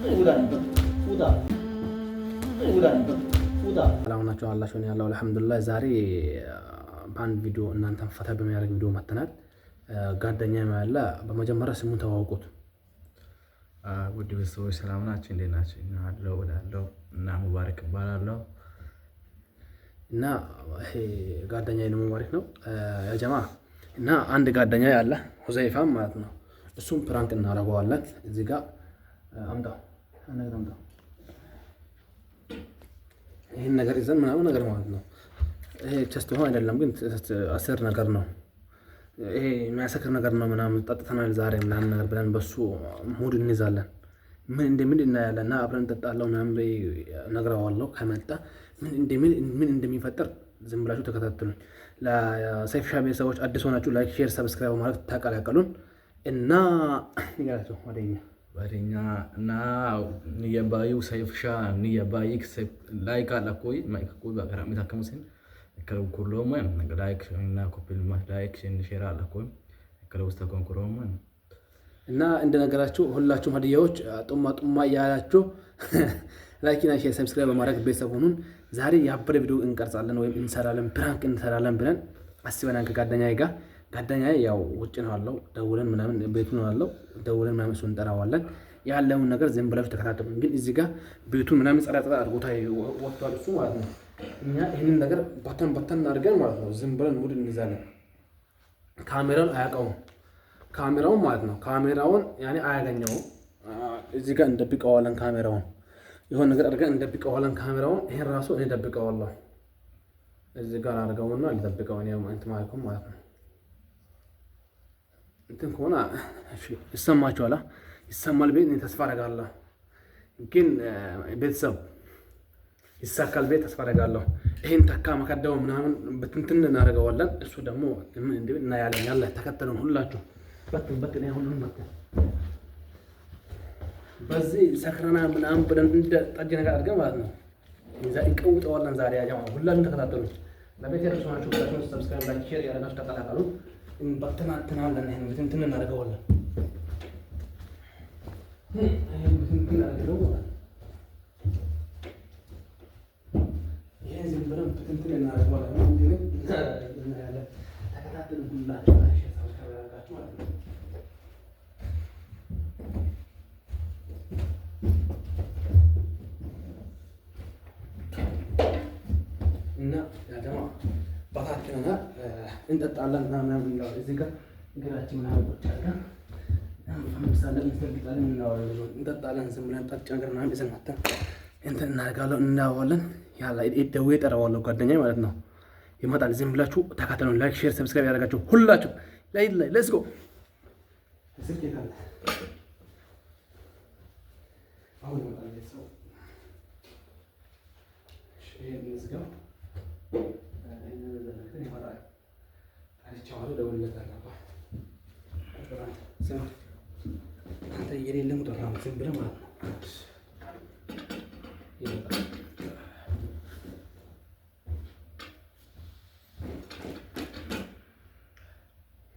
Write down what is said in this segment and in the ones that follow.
ሰላም ናችሁ አላችሁ? እኔ ያለው አልሐምዱሊላህ። ዛሬ በአንድ ቪዲዮ እናንተን ፈታ በሚያደርግ ቪዲዮ መጥተናል። ጓደኛ ያለ በመጀመሪያ ስሙን ተዋውቁት። ውድ ቤተሰቦች ሰላም ናችሁ? እንዴት ናችሁ? አለው ወዳለው እና ሙባረክ እባላለሁ እና ይሄ ጓደኛዬ ነው ሙባረክ ነው ያ ጀማ። እና አንድ ጓደኛ ያለ ሁዘይፋ ማለት ነው። እሱም ፕራንክ እናደርገዋለን። እዚህ ጋር አምጣው ነገር አምጣው ይሄን ነገር ይዘን ምናምን ነገር ማለት ነው። ይሄ ቸስት ሆኖ አይደለም ግን አስር ነገር ነው። ይሄ የሚያሰክር ነገር ነው ምናምን ጠጥተናል ዛሬ ምናምን ነገር ብለን በሱ ሙድ እንይዛለን። ምን እንደምን እናያለን እና አብረን እንጠጣለን ምናምን ነግረዋለሁ። ከመጣ ምን እንደሚፈጠር ዝም ብላችሁ ተከታተሉኝ። ለሰይፍ ሻ ቤተሰቦች አዲስ ሆናችሁ ላይክ፣ ሼር፣ ሰብስክራይብ ማለት ተቀላቀሉን እና ይላችሁ ወደኛ እና ንየባዩ ሰይፍ ሻ ንየባይክ ላይክ አላኮይ ማይክ ኮይ ባቀራም ታከሙስን ከለው ኩሎም ላይክ እና ኮፒል ላይክ ሼር አላኮይ ከለው ተኮንኩሮም እና እንደነገራችሁ ሁላችሁም ሀዲያዎች ጡማ ያላችሁ ላይክ እና ሼር ሰብስክራይብ በማድረግ ቤተሰብ ሁኑን። ዛሬ ያበረ ቪዲዮ እንቀርጻለን ወይም እንሰራለን ፕራንክ እንሰራለን ብለን አስበናል ከጓደኛዬ ጋር። ጓደኛዬ ያው ውጭ ነው ያለው። ደውለን ምናምን ቤቱ ነው ያለው። ደውለን ምናምን እሱን እንጠራዋለን። ያለውን ነገር ዝም ብላችሁ ተከታተሉ። ግን እዚህ ጋር ቤቱን ምናምን ጸዳ አድርጎታ ወጥቷል እሱ ማለት ነው። እኛ ይህንን ነገር በተን አድርገን ማለት ነው ዝም ብለን ሙድ እንይዛለን። ካሜራውን አያውቀውም ካሜራውን ማለት ነው። ካሜራውን ያኔ አያገኘውም። እዚህ ጋር እንደብቀዋለን ካሜራውን የሆነ ነገር አድርገን እንደብቀዋለን ካሜራውን። ይሄን ራሱ እኔ ደብቀዋለሁ። እዚህ ጋር አድርገውና ልደብቀው እኔ ማለት ነው። እንትን ከሆነ እሺ ይሰማችኋል። ይሰማል ቤት እኔ ተስፋ አደርጋለሁ። ግን ቤተሰብ ይሳካል ቤት ተስፋ አደርጋለሁ። ይሄን ተካ መከዳው ምናምን በትንትን እናደርገዋለን። እሱ ደግሞ ምን እንደ እናያለን። ያለ ተከተሉን ሁላችሁ በትን ሁሉን በትን በዚህ ሰክረና ምናምን ብለን እንደ ጠጅ ነገር አድርገን ማለት ነው እዛ እንቀውጠዋለን። ዛሬ ያጃማ ሁላችሁም ተከታተሉን። ለቤት ያርሱናችሁ ሁላችሁም ሰብስክራይብ ላይክ ሼር ያደረጋችሁ ተቀላቀሉ። እንበትናለን ይሄን እንትን እናደርገዋለን። ይሄን እንትን እናደርገዋለን። ይሄን ዝም ብለን እንትን እናደርገዋለን። እንዴት እናያለን። ተከታተሉ ሁላችሁ ላይክ ሼር ሰብስክራይብ ያደረጋችሁ ማለት ነው። እና ያደማ ባታችንና እንጠጣለን ምናምን ነው። እዚህ ጋር እግራችን ምናምን ቁጭ አድርገን ለምሳሌ እንጠጣለን። ዝም ብለን ጠጭ ነገር ምናምን ይዘን መተን እንትን እናደርጋለን እናዋለን። ያላ ደውዬ እጠራዋለሁ ጓደኛዬ ማለት ነው። ይመጣል። ዝም ብላችሁ ተከታተሉን። ላይክ ሼር ሰብስክራይብ ያደርጋችሁ ሁላችሁ ላይ ሌትስ ጎ ስልክ ይላል አሁን ይመጣል ሰው ይሄን ዝጋው አንተ የሌለ ሙጠራ ዝም ብለህ ማለት ነው።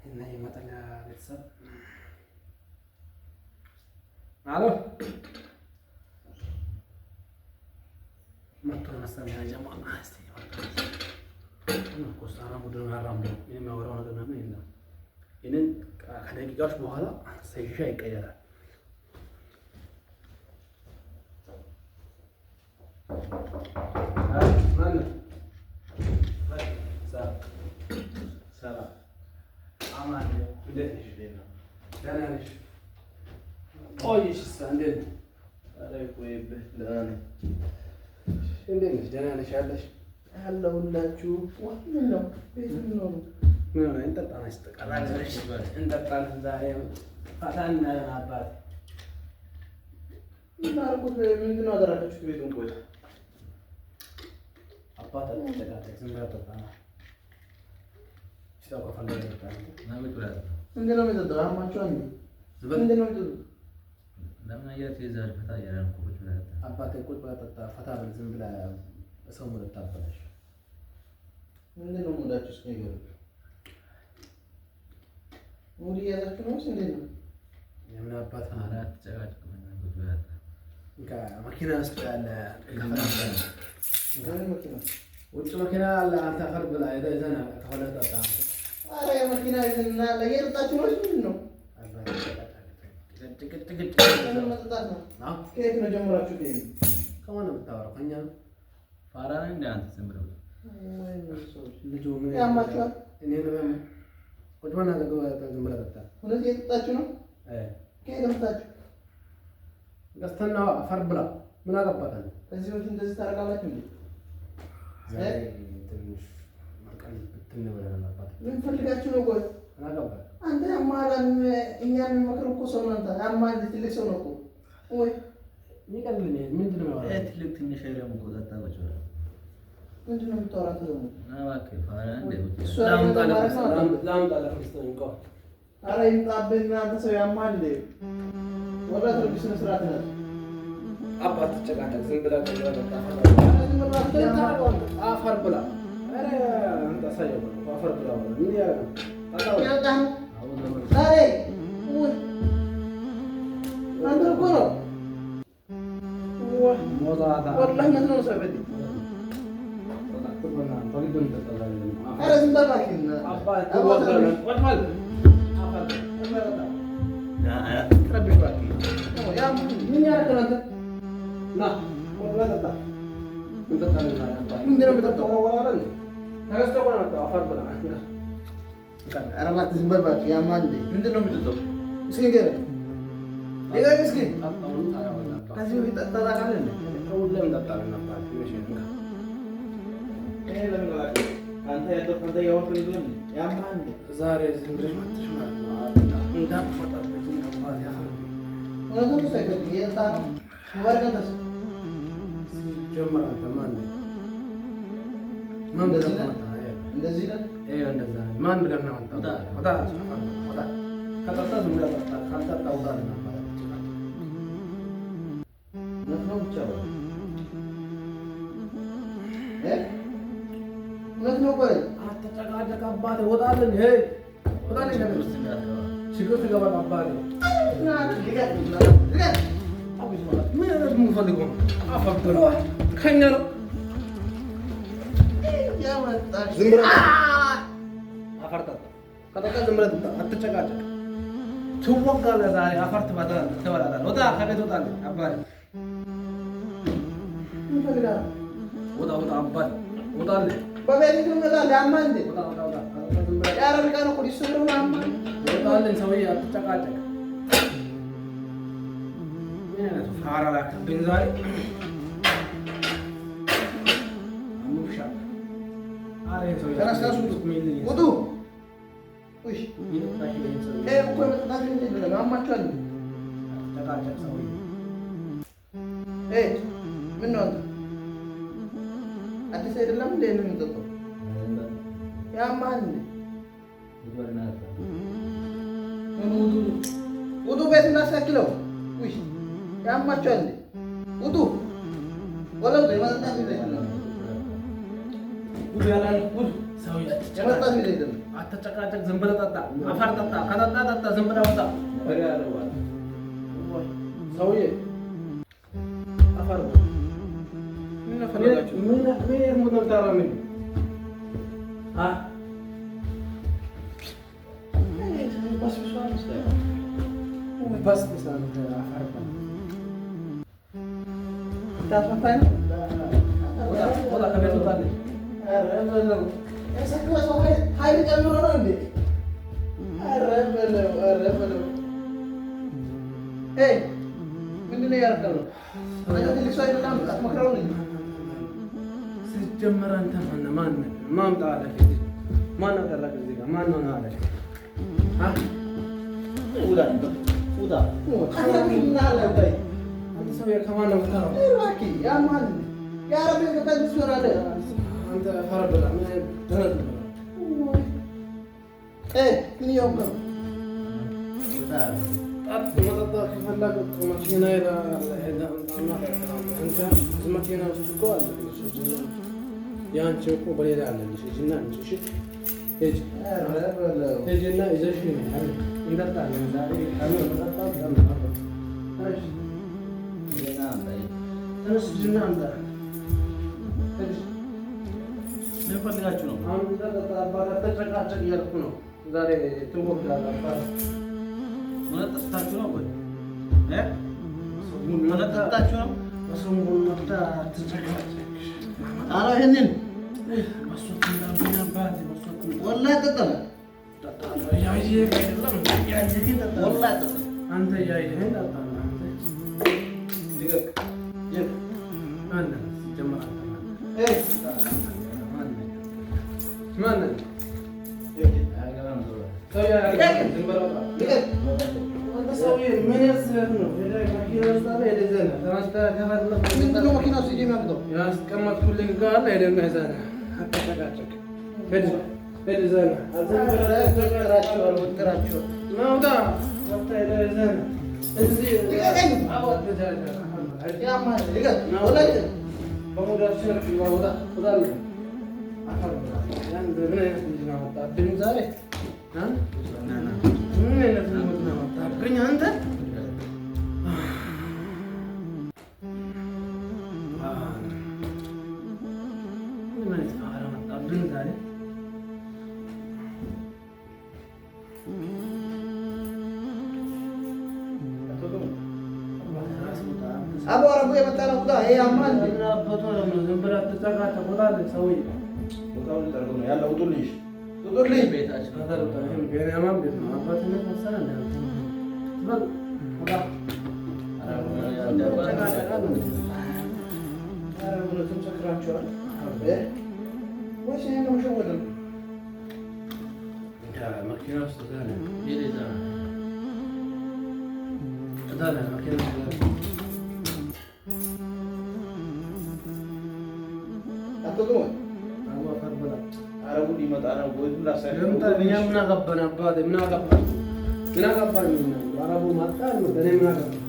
እና የመጠላ ቤተሰብ አሎ መጥቶ መሰለኝ ጀማ እስቲ ኮስታራ ሙድን አራም ነው የሚያወራው ነገር ምናምን የለም። ይሄንን ከደቂቃዎች በኋላ ሰይሻ ይቀየራል። ደህና ነሽ ያለሽ ያለሁላችሁ ምን ነው ቤት ምን ነው ምን እንጠጣለን ተቀላቀለሽ እንጠጣለን። ዛሬ ፈታን አባት እናርኩት ምንድነው አደረጋችሁ? ቤቱን ቆይ አባት ተቀጣጣ ዝም ብላ ተጣጣ ሲታው ከፈለገ ተጣጣ ማለት ብላ ምንድነው የምትጠጣው? አማቹ አንዴ ምንድነው የምትጠጣው? ለምን አያት ይዛል ፈታ ያለን ቁጭ ብላ አባት ቁጭ ብላ ተጣጣ ፈታ ብል ዝም ብላ ሰው ሙድ ታበላሽ። ምንድነው ሙዳችሁ? እስኪ ንገሩኝ። ሙድ ያዛችሁ ነው እንዴ ነው? የምን አባት አራት ጨጋጭ መኪና ውስጥ ያለ ውጭ መኪና አለ። አንተ አፈር ብላ ይዘና ከሁለት ጠጣ። ኧረ የመኪና ይዘና ለየጠጣችሁ ነው ምንድን ነው? መጠጣት ነው። ከየት ነው ጀምራችሁ? ከማን ነው የምታወራው? ከእኛ ነው። ፋራ ነህ እንደ አንተ ዝም ብለህ ልጁ ምን ያማችኋል? እኔ ነው ቁጭ ብለህ ዝም ብለህ ጠጣ። ሁለት እየጠጣችሁ ነው? ከየት መጣችሁ? ገዝተና አፈር ብላ ምን አገባታል? ከዚህ በፊት እንደዚህ ታደርጋላችሁ እንዴ? ትንሽ ማቀን ብትን ብለህ ነበር። ምን ፈልጋችሁ ነው? ቆይ ምን አገባህ አንተ? ያማላን እኛን መክር እኮ ሰው ነው። አንተ ያማል ትልቅ ሰው ነው እኮ። ወይ ይቀልልኝ። ምንድን ነው ያወራው? ትልቅ ትንሽ አይደለም እኮ ጠጣ ቁጭ ብለህ ምንድን ነው የምታወራው? አንተ ደግሞ እባክህ ፋራ እንደ ላምጣ ለክርስቶስ እንኳን ኧረ ይምጣብህ። አንተ ሰው ያማል እንዴ? ወራት ነው ስነ ስርዓት ነው። አባት ተጨቃጨቅ። ዝም ብለህ አፈር ብላ። ኧረ አንተ ሳይው አፈር ብላ ምን ያደርጋል? ያዳም ዛሬ አንተ እኮ ነው ሞዛታ ወላሂ ምን ነው ሰበዲ? ኧረ ዝም በል እባክህ። አባት ምን ያደርጋል? አንተ ና ወላ ጠጣ። ምንድን ነው የምጠጣው? ተገዝተህ እኮ ነው የመጣው። አፈር ብላ። ኧረ እባክህ ዝም በል እባክህ። ያማል እንዴ? ምንድን ነው የምጠጣው? እስኪ ንገረኝ። ንገረኝ እስኪ። ከዚህ በፊት ጠጥተህ ታውቃለህ እንዴ? ሁሌም እንጠጣለን ነበር። ዛሬ ዝም ብለሽ መጥተሽ ማለት ነው እንዳትፈጠርብኝ ነበር። እውነቱን ሳይገድ እየጠጣ ነው ወርቀንተስ ጀመረ። አንተ ማን ነህ? እንደዚህ ነው። እንደዛ ማን ብለህ ነው የመጣው? ወጣ ወጣ። ከጠጣ ዝም ብለህ ጠጣ። ካልጠጣ ውጣ ነበር። ነው ብቻ ነው እውነት ነው። ቆይ አትጨቃጨቅ አባቴ። ወጣልኝ። ወጣልኝ። ችግር ትገባለህ አባቴ። ምን አይነት የምንፈልገው አፈር ብላ ከእኛ ነው። ዝም ብለህ አፈር ጠጣ። ከጠጣ ዝም ብለህ ጠጣ። አትጨቃጨቅ። ትወጋለህ። ዛሬ አፈር ትበላለህ። ወጣ ከቤት ወጣልኝ አባቴ። ወጣ ወጣ አባቴ። ወጣልኝ። በቤት ትመጣለህ። ያማል እንዴ? ወጣ ወጣ ወጣ። ያረርቃ ነው እኮ ሊሰሩ ነው። ያማል ወጣልኝ። ሰውዬ አትጨቃጨቅ። ምን አይነት ፋራ ላክብኝ ዛሬ። አሙሻ አሬ ሰውዬ ተነሳሱ። ውጡ። እሺ እኮ መጣጣት እንደ ያማችኋል። ተጨቃጨቅ ሰውዬ። ምን ነው አንተ አዲስ አይደለም እንዴ? ነው የምጠጣው? ያማል እንዴ? ውጡ። ቤት እናስተካክለው። ውይ ያማችኋል እንዴ? ውጡ። ወለው የመጠጣት ጊዜ አይደለም። ውጡ ያላል። ውጡ ሰውዬ። የመጠጣት ጊዜ አይደለም። አትጨቃጨቅ። ዝም ብለህ ጠጣ። አፈር ጠጣ። ከጠጣ ጠጣ። ዝም ብለህ ውጣ። ሰውዬ አፈር ምን የምታራምኝ? በስ ታስፈታኝ ነው። ወጣ ከቤት ወጣልኝ። ኃይል ጨምሮ ነው እንዴ? ኧረ በለው። ምንድን ነው እያደረግህ ነው? ትልቅ ሰው አይደለም። አትመክረው ነኝ ስትጀምር አንተ ማነህ? ማምጣ አለህ? ማን አደረገ እዚህ ጋር? ማን ነው አለህ? አንተ ሰውዬ ከማን ነው የምታወራው? እባክህ ያማል። የአረብ ገባኝ ትሆናለህ አንተ ፈር ብላ ምን ደረግ ነው? ምን ያውቅ ነው? መጠጣት ከፈለግ መኪና መኪና ውስጥ እኮ አለ። የአንቺ እኮ በሌላ አለልሽ። ሂጂና ሂጂና ይዘሽ እንጠጣለን ዛሬ ተነስ ጅና አንተ ምን ፈልጋችሁ ነው? አሁን አባታ ተጨቃጨቅ እያልኩ ነው። ዛሬ ትወክላለህ አባታ ምን ጠጥታችሁ ነው ወይ? ምን ጠጥታችሁ ነው? በሰሙን መጣ ተጨቃጨቅ ኧረ ይሄንን መስዋዕት እንዳብኝ አባቴ መስዋዕት ወላሂ ጠጣ ያየህ አይደለም ያየህ ጠጣ ወላሂ ጠጣ አንተ ያየህ ጠጣ አንተ ድገቅ ድገቅ አንተ ጀመራ ማን ያስቀመጥኩልኝ ጋር ሄደና ይዘህ አትጨቃጨቅ። አቧራ እኮ የመጣ ነው። ይሄ ያማል። ዝም ብለህ አትጨቃጨቅ። ወጣልህ ሰውዬ ያለው ውጡልኝ፣ ውጡልኝ። ቤንያማን ቤት ነው። አባትነት መሰለህ መኪና ውስጥ አረቡ ሊመጣ ነው። ምን አገባን አባቴ? ምን አገባን? ምን አገባን? አረቡ መጣ ነው። እኔ ምን አገባን?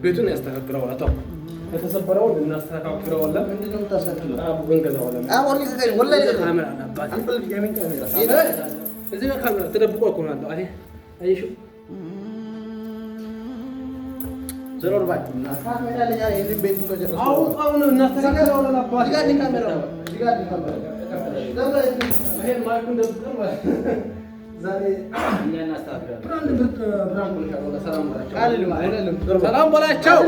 ቤቱን ያስተካክለዋል። አጣው የተሰበረውን እናስተካክለዋለን። ምንድነው የምታስተካክለው? እንገዛዋለን። ካሜራ አባቴ እዚህ ጋር ካሜራ ተደብቆ እኮ ነው አለ። አየሽው? ዘሮር ባክ እና ካሜራ ለኛ ይሄን ቤቱን ከጀረሰው አሁን እናስተካክለዋለን። አባቴ ዲጋዲ ካሜራ ዲጋዲ ካሜራ ይሄን ማይኩን ደብቀን ዛሬ እኛ እናስተካክላለን። ብራንድ ብርቅ ብራንድ ነው። ሰላም በላቸው። አይደለም ሰላም በላቸው።